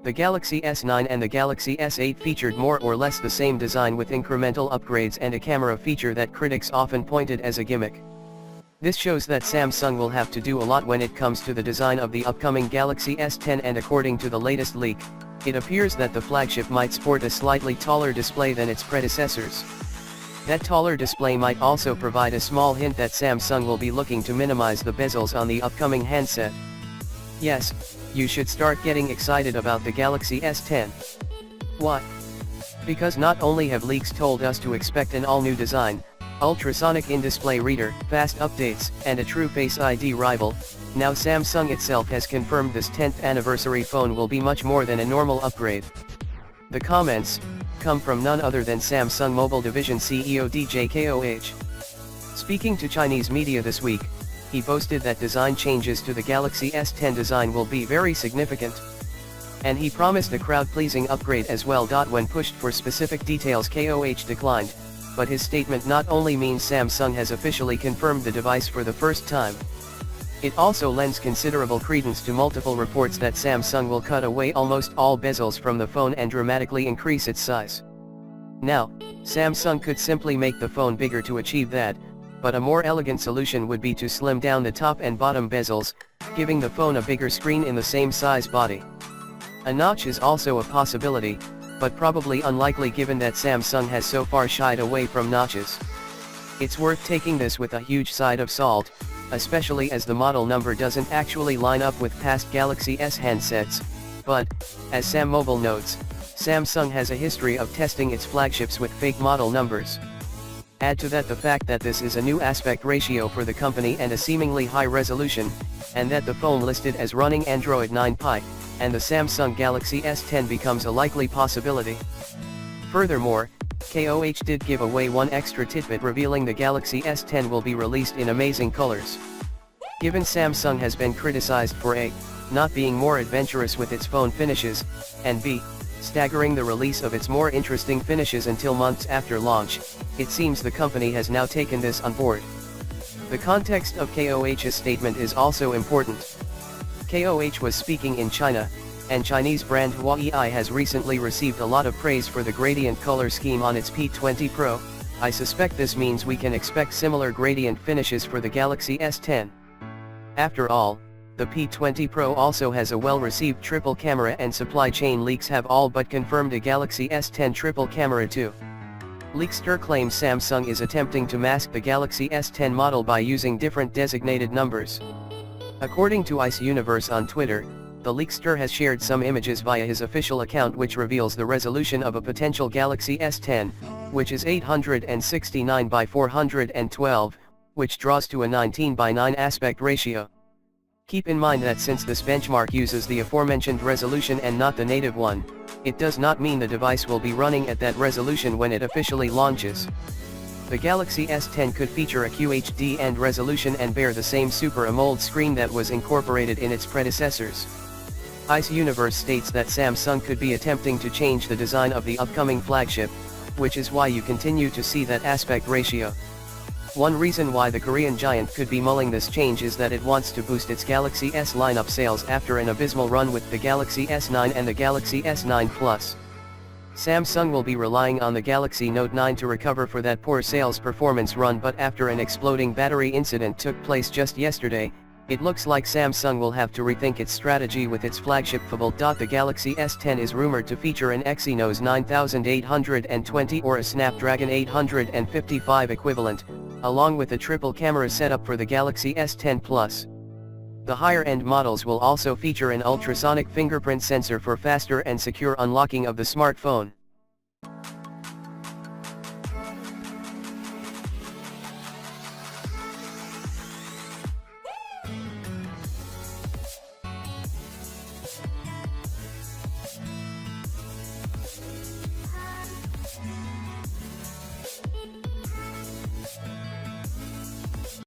The Galaxy S9 and the Galaxy S8 featured more or less the same design with incremental upgrades and a camera feature that critics often pointed as a gimmick. This shows that Samsung will have to do a lot when it comes to the design of the upcoming Galaxy S10, and according to the latest leak, it appears that the flagship might sport a slightly taller display than its predecessors. That taller display might also provide a small hint that Samsung will be looking to minimize the bezels on the upcoming handset. Yes, you should start getting excited about the Galaxy S10. Why? Because not only have leaks told us to expect an all-new design, ultrasonic in-display reader, fast updates, and a true Face ID rival, now Samsung itself has confirmed this 10th anniversary phone will be much more than a normal upgrade. The comments come from none other than Samsung Mobile Division CEO DJ KOH. Speaking to Chinese media this week, he boasted that design changes to the Galaxy S10 design will be very significant. And he promised a crowd-pleasing upgrade as well. When pushed for specific details, KOH declined, but his statement not only means Samsung has officially confirmed the device for the first time. It also lends considerable credence to multiple reports that Samsung will cut away almost all bezels from the phone and dramatically increase its size. Now, Samsung could simply make the phone bigger to achieve that, but a more elegant solution would be to slim down the top and bottom bezels, giving the phone a bigger screen in the same size body. A notch is also a possibility, but probably unlikely given that Samsung has so far shied away from notches. It's worth taking this with a huge side of salt, especially as the model number doesn't actually line up with past Galaxy S handsets, but, as Sam Mobile notes, Samsung has a history of testing its flagships with fake model numbers. Add to that the fact that this is a new aspect ratio for the company and a seemingly high resolution, and that the phone listed as running Android 9 Pie, and the Samsung Galaxy S10 becomes a likely possibility. Furthermore, KOH did give away one extra tidbit, revealing the Galaxy S10 will be released in amazing colors. Given Samsung has been criticized for A, not being more adventurous with its phone finishes, and B, staggering the release of its more interesting finishes until months after launch, it seems the company has now taken this on board. The context of KOH's statement is also important. KOH was speaking in China, and Chinese brand Huawei has recently received a lot of praise for the gradient color scheme on its P20 Pro. I suspect this means we can expect similar gradient finishes for the Galaxy S10. After all, the P20 Pro also has a well-received triple camera, and supply chain leaks have all but confirmed a Galaxy S10 triple camera too. Leakster claims Samsung is attempting to mask the Galaxy S10 model by using different designated numbers. According to Ice Universe on Twitter, the leakster has shared some images via his official account which reveals the resolution of a potential Galaxy S10, which is 869 by 412, which draws to a 19:9 aspect ratio. Keep in mind that since this benchmark uses the aforementioned resolution and not the native one, it does not mean the device will be running at that resolution when it officially launches. The Galaxy S10 could feature a QHD and resolution and bear the same Super AMOLED screen that was incorporated in its predecessors. Ice Universe states that Samsung could be attempting to change the design of the upcoming flagship, which is why you continue to see that aspect ratio. One reason why the Korean giant could be mulling this change is that it wants to boost its Galaxy S lineup sales after an abysmal run with the Galaxy S9 and the Galaxy S9 Plus. Samsung will be relying on the Galaxy Note 9 to recover for that poor sales performance run, but after an exploding battery incident took place just yesterday, it looks like Samsung will have to rethink its strategy with its flagship phone. The Galaxy S10 is rumored to feature an Exynos 9820 or a Snapdragon 855 equivalent, along with a triple camera setup for the Galaxy S10 Plus. The higher-end models will also feature an ultrasonic fingerprint sensor for faster and secure unlocking of the smartphone.